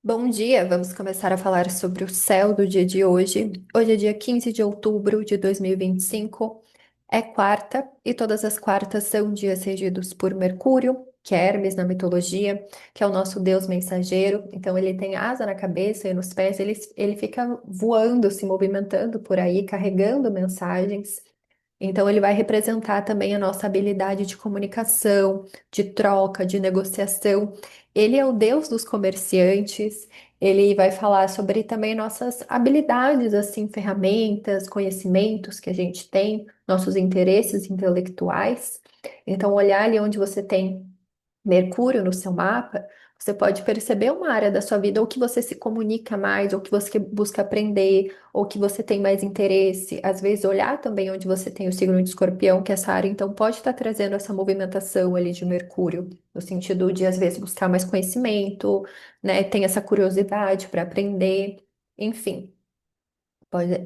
Bom dia, vamos começar a falar sobre o céu do dia de hoje. Hoje é dia 15 de outubro de 2025, é quarta e todas as quartas são dias regidos por Mercúrio, que é Hermes na mitologia, que é o nosso deus mensageiro. Então ele tem asa na cabeça e nos pés, ele fica voando, se movimentando por aí, carregando mensagens. Então, ele vai representar também a nossa habilidade de comunicação, de troca, de negociação. Ele é o Deus dos comerciantes. Ele vai falar sobre também nossas habilidades, assim, ferramentas, conhecimentos que a gente tem, nossos interesses intelectuais. Então, olhar ali onde você tem Mercúrio no seu mapa, você pode perceber uma área da sua vida ou que você se comunica mais, ou que você busca aprender, ou que você tem mais interesse. Às vezes, olhar também onde você tem o signo de Escorpião, que essa área então pode estar trazendo essa movimentação ali de Mercúrio, no sentido de às vezes buscar mais conhecimento, né? Tem essa curiosidade para aprender, enfim,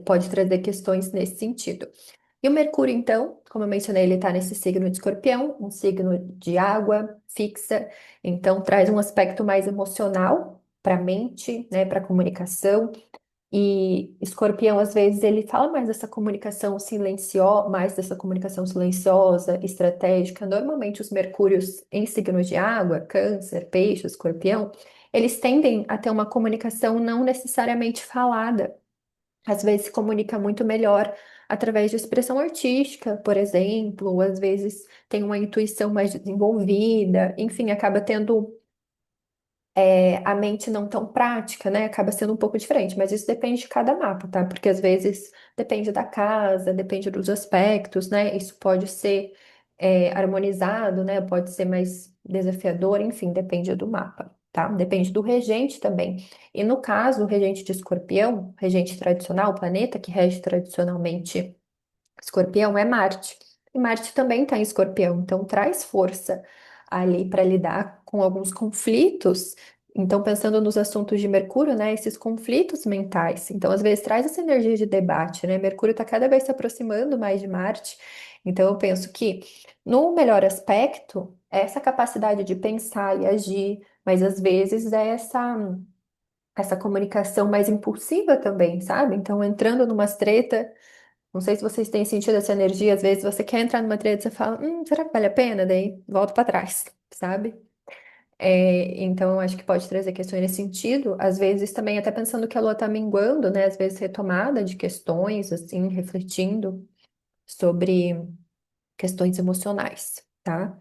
pode trazer questões nesse sentido. E o Mercúrio, então, como eu mencionei, ele está nesse signo de Escorpião, um signo de água fixa, então traz um aspecto mais emocional para a mente, né, para a comunicação. E Escorpião, às vezes, ele fala mais dessa comunicação silenciosa, estratégica. Normalmente, os Mercúrios em signos de água, Câncer, Peixe, Escorpião, eles tendem a ter uma comunicação não necessariamente falada, às vezes se comunica muito melhor através de expressão artística, por exemplo, ou às vezes tem uma intuição mais desenvolvida, enfim, acaba tendo a mente não tão prática, né? Acaba sendo um pouco diferente, mas isso depende de cada mapa, tá? Porque às vezes depende da casa, depende dos aspectos, né? Isso pode ser harmonizado, né? Pode ser mais desafiador, enfim, depende do mapa, tá? Depende do regente também. E no caso, o regente de Escorpião, regente tradicional, o planeta que rege tradicionalmente Escorpião é Marte. E Marte também está em Escorpião, então traz força ali para lidar com alguns conflitos. Então, pensando nos assuntos de Mercúrio, né, esses conflitos mentais. Então, às vezes traz essa energia de debate, né? Mercúrio está cada vez se aproximando mais de Marte. Então, eu penso que no melhor aspecto, é essa capacidade de pensar e agir, mas às vezes é essa comunicação mais impulsiva também, sabe? Então, entrando numa treta. Não sei se vocês têm sentido essa energia, às vezes você quer entrar numa trade e você fala, será que vale a pena? Daí volta para trás, sabe? Então, eu acho que pode trazer questões nesse sentido. Às vezes também até pensando que a lua tá minguando, né? Às vezes retomada de questões, assim, refletindo sobre questões emocionais, tá?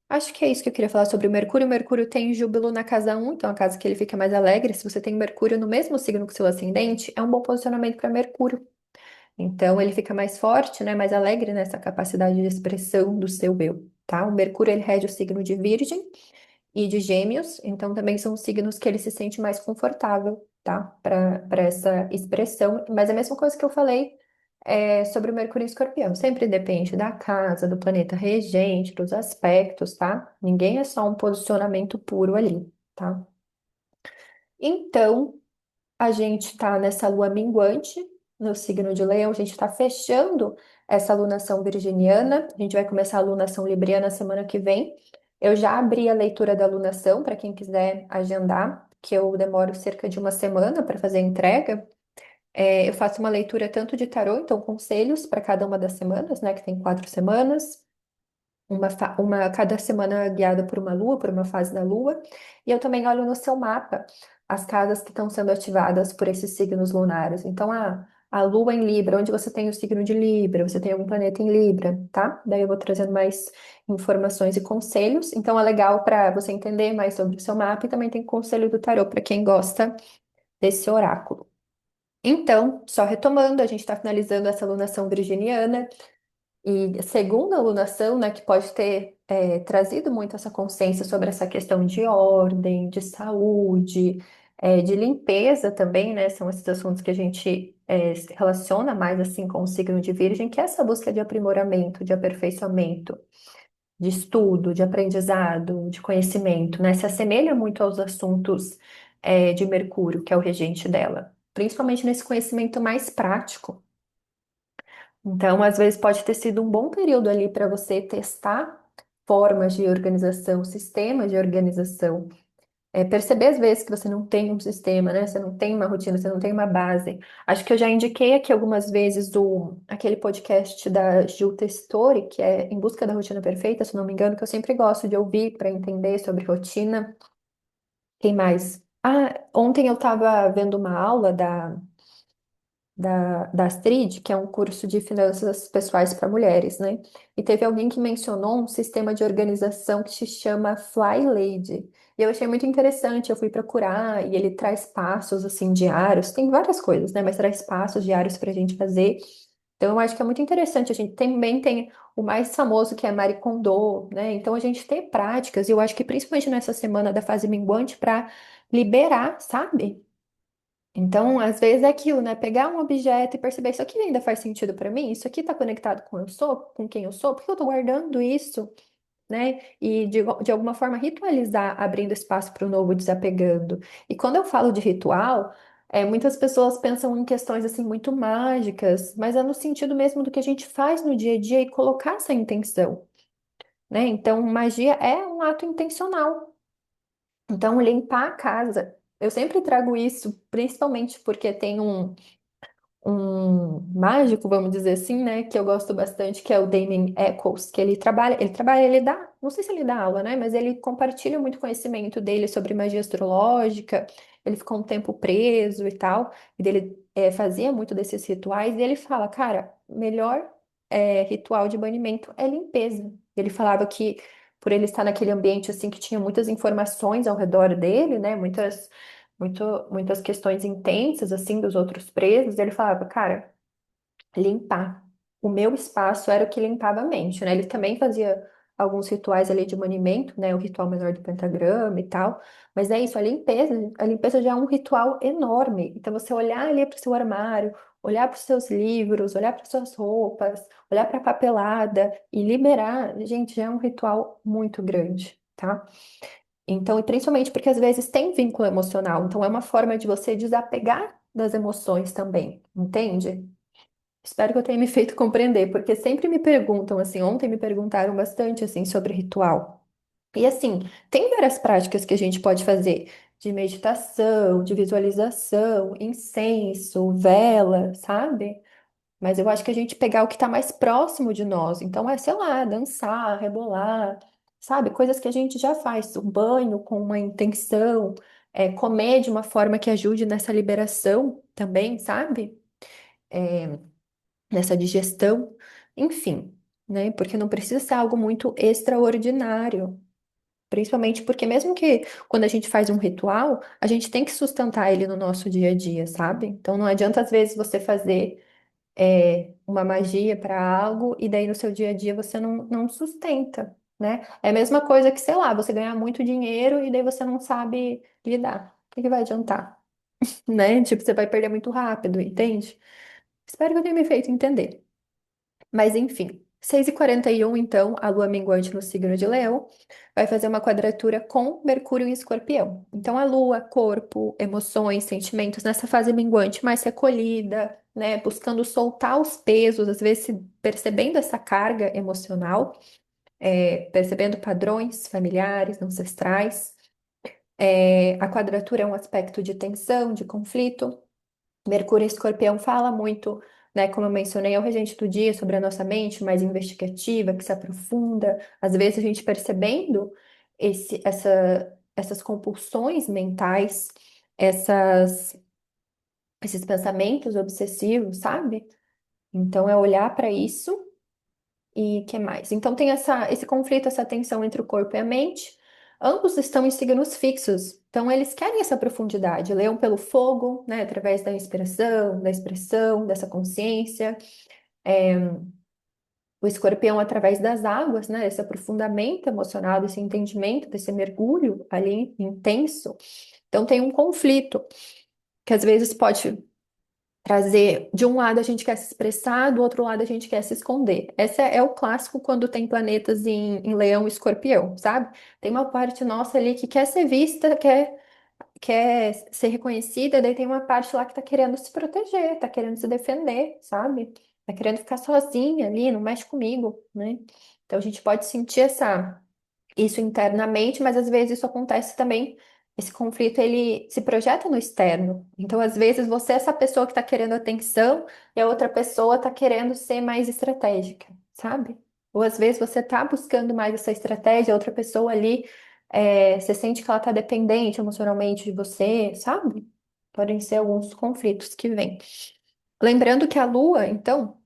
Acho que é isso que eu queria falar sobre o Mercúrio. O Mercúrio tem Júbilo na casa um, então a casa que ele fica mais alegre. Se você tem Mercúrio no mesmo signo que o seu ascendente, é um bom posicionamento para Mercúrio. Então, ele fica mais forte, né, mais alegre nessa capacidade de expressão do seu eu, tá? O Mercúrio, ele rege o signo de Virgem e de Gêmeos, então também são signos que ele se sente mais confortável, tá? Para essa expressão. Mas a mesma coisa que eu falei sobre o Mercúrio em Escorpião, sempre depende da casa, do planeta regente, dos aspectos, tá? Ninguém é só um posicionamento puro ali, tá? Então, a gente está nessa lua minguante no signo de Leão, a gente está fechando essa alunação virginiana, a gente vai começar a alunação libriana semana que vem. Eu já abri a leitura da alunação para quem quiser agendar, que eu demoro cerca de uma semana para fazer a entrega. Eu faço uma leitura tanto de tarô, então conselhos para cada uma das semanas, né, que tem 4 semanas. Cada semana guiada por uma lua, por uma fase da lua. E eu também olho no seu mapa as casas que estão sendo ativadas por esses signos lunares. Então, a lua em Libra, onde você tem o signo de Libra, você tem algum planeta em Libra, tá? Daí eu vou trazendo mais informações e conselhos. Então, é legal para você entender mais sobre o seu mapa e também tem conselho do tarô para quem gosta desse oráculo. Então, só retomando, a gente está finalizando essa alunação virginiana. E a segunda alunação, né, que pode ter trazido muito essa consciência sobre essa questão de ordem, de saúde, de limpeza também, né, são esses assuntos que a gente se relaciona mais assim com o signo de Virgem, que é essa busca de aprimoramento, de aperfeiçoamento, de estudo, de aprendizado, de conhecimento, né, se assemelha muito aos assuntos de Mercúrio, que é o regente dela, principalmente nesse conhecimento mais prático. Então, às vezes pode ter sido um bom período ali para você testar formas de organização, sistemas de organização, Perceber às vezes que você não tem um sistema, né? Você não tem uma rotina, você não tem uma base. Acho que eu já indiquei aqui algumas vezes aquele podcast da Gil Testori, que é Em Busca da Rotina Perfeita, se não me engano, que eu sempre gosto de ouvir para entender sobre rotina. Quem mais? Ah, ontem eu estava vendo uma aula da Astrid, que é um curso de finanças pessoais para mulheres, né? E teve alguém que mencionou um sistema de organização que se chama Fly Lady. E eu achei muito interessante, eu fui procurar, e ele traz passos, assim, diários, tem várias coisas, né? Mas traz passos diários para a gente fazer. Então, eu acho que é muito interessante. A gente também tem o mais famoso, que é Marie Kondo, né? Então, a gente tem práticas, e eu acho que principalmente nessa semana da fase minguante, para liberar, sabe? Então, às vezes é aquilo, né? Pegar um objeto e perceber isso aqui ainda faz sentido para mim, isso aqui está conectado com eu sou, com quem eu sou, por que eu estou guardando isso, né? E de alguma forma ritualizar, abrindo espaço para o novo, desapegando. E quando eu falo de ritual, muitas pessoas pensam em questões assim muito mágicas, mas é no sentido mesmo do que a gente faz no dia a dia e colocar essa intenção, né? Então, magia é um ato intencional. Então, limpar a casa. Eu sempre trago isso, principalmente porque tem um mágico, vamos dizer assim, né, que eu gosto bastante, que é o Damien Eccles, que ele dá, não sei se ele dá aula, né, mas ele compartilha muito conhecimento dele sobre magia astrológica, ele ficou um tempo preso e tal, e ele fazia muito desses rituais, e ele fala, cara, melhor ritual de banimento é limpeza. Ele falava que por ele estar naquele ambiente assim que tinha muitas informações ao redor dele, né, muitas questões intensas, assim, dos outros presos, ele falava, cara, limpar. O meu espaço era o que limpava a mente, né? Ele também fazia alguns rituais ali de manimento, né? O ritual menor do pentagrama e tal. Mas é isso, a limpeza já é um ritual enorme. Então, você olhar ali para o seu armário, olhar para os seus livros, olhar para suas roupas, olhar para a papelada e liberar, gente, já é um ritual muito grande, tá? Então, e principalmente porque às vezes tem vínculo emocional, então é uma forma de você desapegar das emoções também, entende? Espero que eu tenha me feito compreender, porque sempre me perguntam assim, ontem me perguntaram bastante assim sobre ritual. E assim, tem várias práticas que a gente pode fazer de meditação, de visualização, incenso, vela, sabe? Mas eu acho que a gente pegar o que está mais próximo de nós. Então, sei lá, dançar, rebolar, sabe? Coisas que a gente já faz. Um banho com uma intenção, comer de uma forma que ajude nessa liberação também, sabe? Nessa digestão. Enfim, né? Porque não precisa ser algo muito extraordinário. Principalmente porque, mesmo que quando a gente faz um ritual, a gente tem que sustentar ele no nosso dia a dia, sabe? Então, não adianta, às vezes, você fazer uma magia para algo e daí no seu dia a dia você não sustenta, né? É a mesma coisa que, sei lá, você ganhar muito dinheiro e daí você não sabe lidar. O que que vai adiantar, né? Tipo, você vai perder muito rápido, entende? Espero que eu tenha me feito entender. Mas enfim, 6h41 então, a lua minguante no signo de Leão vai fazer uma quadratura com Mercúrio em Escorpião. Então, a lua, corpo, emoções, sentimentos nessa fase minguante mais recolhida, né? Buscando soltar os pesos, às vezes percebendo essa carga emocional, percebendo padrões familiares, ancestrais. A quadratura é um aspecto de tensão, de conflito. Mercúrio em Escorpião fala muito, né, como eu mencionei, é o regente do dia sobre a nossa mente mais investigativa, que se aprofunda. Às vezes a gente percebendo essas compulsões mentais, essas, esses pensamentos obsessivos, sabe? Então é olhar para isso e que mais? Então tem esse conflito, essa tensão entre o corpo e a mente. Ambos estão em signos fixos, então eles querem essa profundidade. Leão pelo fogo, né, através da inspiração, da expressão, dessa consciência. O escorpião através das águas, né, esse aprofundamento emocional, desse entendimento, desse mergulho ali intenso. Então tem um conflito que às vezes pode trazer, de um lado a gente quer se expressar, do outro lado a gente quer se esconder. Esse é o clássico quando tem planetas em Leão e Escorpião, sabe? Tem uma parte nossa ali que quer ser vista, quer ser reconhecida, daí tem uma parte lá que tá querendo se proteger, tá querendo se defender, sabe? Tá querendo ficar sozinha ali, não mexe comigo, né? Então a gente pode sentir isso internamente, mas às vezes isso acontece também esse conflito ele se projeta no externo. Então, às vezes, você é essa pessoa que está querendo atenção e a outra pessoa está querendo ser mais estratégica, sabe? Ou às vezes você está buscando mais essa estratégia, a outra pessoa ali, você sente que ela está dependente emocionalmente de você, sabe? Podem ser alguns conflitos que vêm. Lembrando que a Lua, então,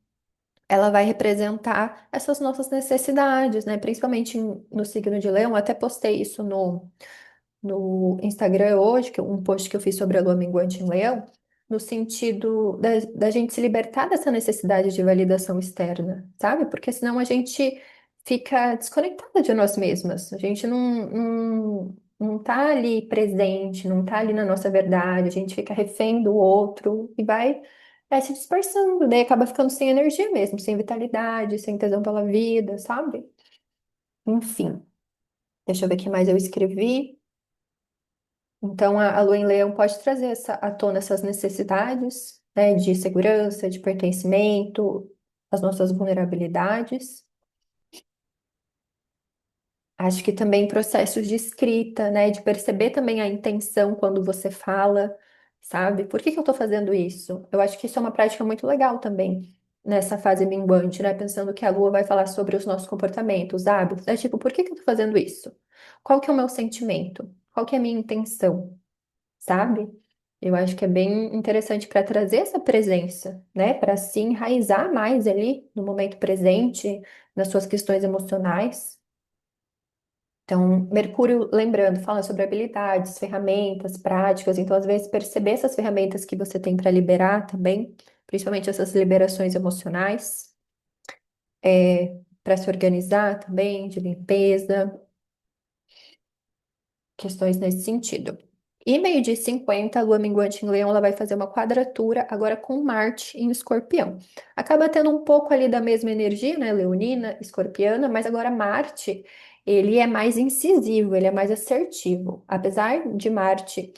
ela vai representar essas nossas necessidades, né? Principalmente no signo de Leão. Eu até postei isso no Instagram hoje, um post que eu fiz sobre a lua minguante em Leão, no sentido da gente se libertar dessa necessidade de validação externa, sabe? Porque senão a gente fica desconectada de nós mesmas. A gente não tá ali presente, não tá ali na nossa verdade, a gente fica refém do outro e vai se dispersando, daí acaba ficando sem energia mesmo, sem vitalidade, sem tesão pela vida, sabe? Enfim, deixa eu ver o que mais eu escrevi. Então, a lua em leão pode trazer à tona essas necessidades, né, de segurança, de pertencimento, as nossas vulnerabilidades. Acho que também processos de escrita, né, de perceber também a intenção quando você fala, sabe? Por que que eu tô fazendo isso? Eu acho que isso é uma prática muito legal também nessa fase minguante, né? Pensando que a lua vai falar sobre os nossos comportamentos, hábitos. É tipo, por que que eu tô fazendo isso? Qual que é o meu sentimento? Qual que é a minha intenção? Sabe? Eu acho que é bem interessante para trazer essa presença, né? Para se enraizar mais ali no momento presente, nas suas questões emocionais. Então, Mercúrio, lembrando, fala sobre habilidades, ferramentas, práticas. Então, às vezes, perceber essas ferramentas que você tem para liberar também, principalmente essas liberações emocionais, para se organizar também, de limpeza. Questões nesse sentido. E meio-dia e 50, a lua minguante em Leão, ela vai fazer uma quadratura agora com Marte em Escorpião. Acaba tendo um pouco ali da mesma energia, né, leonina, escorpiana, mas agora Marte, ele é mais incisivo, ele é mais assertivo. Apesar de Marte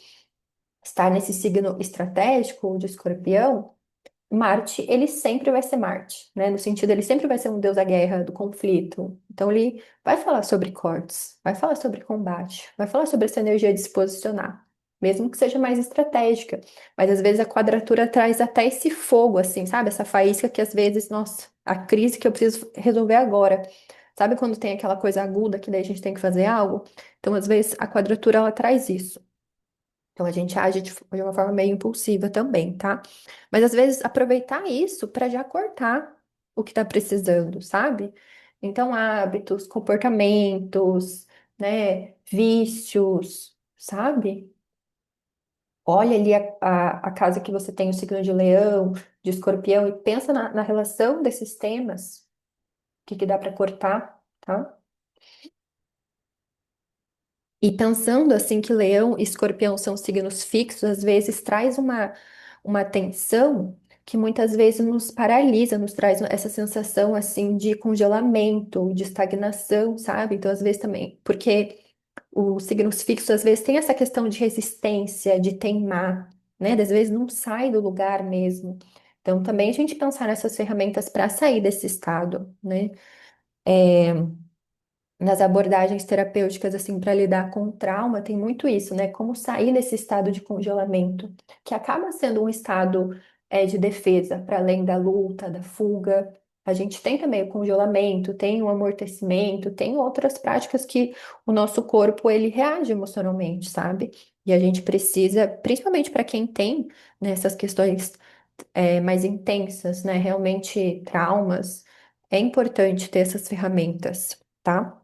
estar nesse signo estratégico de Escorpião, Marte, ele sempre vai ser Marte, né? No sentido, ele sempre vai ser um deus da guerra, do conflito. Então, ele vai falar sobre cortes, vai falar sobre combate, vai falar sobre essa energia de se posicionar, mesmo que seja mais estratégica. Mas, às vezes, a quadratura traz até esse fogo, assim, sabe? Essa faísca que, às vezes, nossa, a crise que eu preciso resolver agora. Sabe quando tem aquela coisa aguda que daí a gente tem que fazer algo? Então, às vezes, a quadratura, ela traz isso. Então a gente age de uma forma meio impulsiva também, tá? Mas às vezes aproveitar isso para já cortar o que tá precisando, sabe? Então hábitos, comportamentos, né, vícios, sabe? Olha ali a casa que você tem o signo de leão, de escorpião e pensa na relação desses temas, o que que dá para cortar, tá? E pensando assim que Leão e Escorpião são signos fixos, às vezes traz uma tensão que muitas vezes nos paralisa, nos traz essa sensação assim de congelamento, de estagnação, sabe? Então, às vezes também, porque os signos fixos às vezes tem essa questão de resistência, de teimar, né? Às vezes não sai do lugar mesmo. Então, também a gente pensar nessas ferramentas para sair desse estado, né? Nas abordagens terapêuticas, assim, para lidar com o trauma, tem muito isso, né? Como sair desse estado de congelamento, que acaba sendo um estado, de defesa, para além da luta, da fuga. A gente tem também o congelamento, tem o amortecimento, tem outras práticas que o nosso corpo, ele reage emocionalmente, sabe? E a gente precisa, principalmente para quem tem, né, essas questões, mais intensas, né? Realmente traumas, é importante ter essas ferramentas, tá?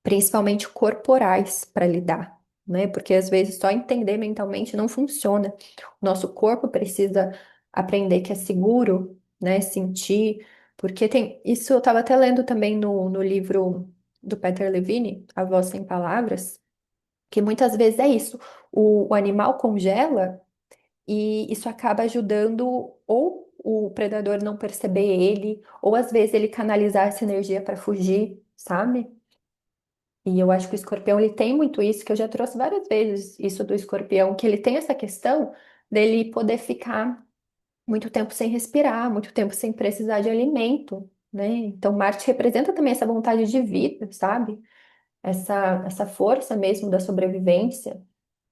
Principalmente corporais para lidar, né? Porque às vezes só entender mentalmente não funciona. O nosso corpo precisa aprender que é seguro, né? Sentir, porque tem isso eu estava até lendo também no livro do Peter Levine, A Voz Sem Palavras, que muitas vezes é isso. O animal congela e isso acaba ajudando ou o predador não perceber ele, ou às vezes ele canalizar essa energia para fugir, sabe? E eu acho que o escorpião ele tem muito isso, que eu já trouxe várias vezes isso do escorpião, que ele tem essa questão dele poder ficar muito tempo sem respirar, muito tempo sem precisar de alimento, né? Então Marte representa também essa vontade de vida, sabe? Essa força mesmo da sobrevivência.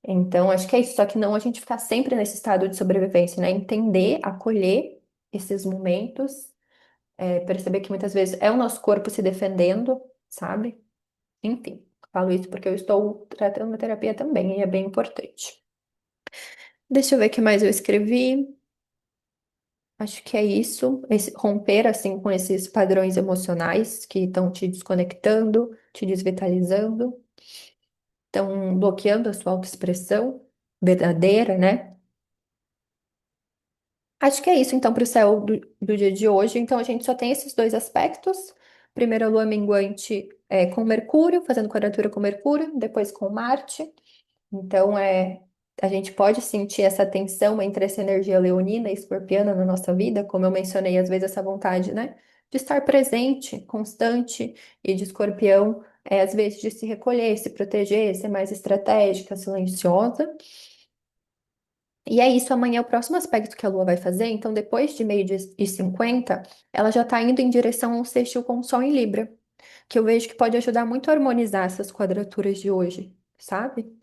Então, acho que é isso, só que não a gente ficar sempre nesse estado de sobrevivência, né? Entender, acolher esses momentos, perceber que muitas vezes é o nosso corpo se defendendo, sabe? Enfim, falo isso porque eu estou tratando uma terapia também e é bem importante. Deixa eu ver o que mais eu escrevi. Acho que é isso, romper assim com esses padrões emocionais que estão te desconectando, te desvitalizando, estão bloqueando a sua autoexpressão verdadeira, né? Acho que é isso, então, para o céu do dia de hoje. Então, a gente só tem esses dois aspectos. Primeiro, a lua minguante com Mercúrio, fazendo quadratura com Mercúrio, depois com Marte. Então, a gente pode sentir essa tensão entre essa energia leonina e escorpiana na nossa vida, como eu mencionei, às vezes essa vontade, né, de estar presente, constante, e de escorpião, às vezes de se recolher, se proteger, ser mais estratégica, silenciosa. E é isso, amanhã é o próximo aspecto que a Lua vai fazer. Então, depois de meio de 50, ela já está indo em direção a um sextil com o Sol em Libra, que eu vejo que pode ajudar muito a harmonizar essas quadraturas de hoje, sabe?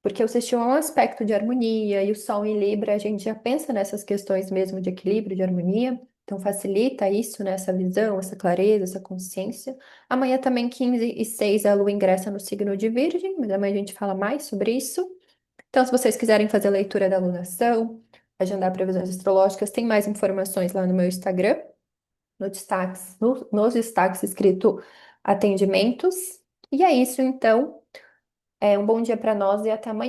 Porque o sextil é um aspecto de harmonia e o Sol em Libra, a gente já pensa nessas questões mesmo de equilíbrio, de harmonia. Então, facilita isso, né? Essa visão, essa clareza, essa consciência. Amanhã também, 15 e 6 a Lua ingressa no signo de Virgem, mas amanhã a gente fala mais sobre isso. Então, se vocês quiserem fazer a leitura da alunação, agendar previsões astrológicas, tem mais informações lá no meu Instagram, no destaques, nos destaques escrito atendimentos. E é isso, então. Um bom dia para nós e até amanhã.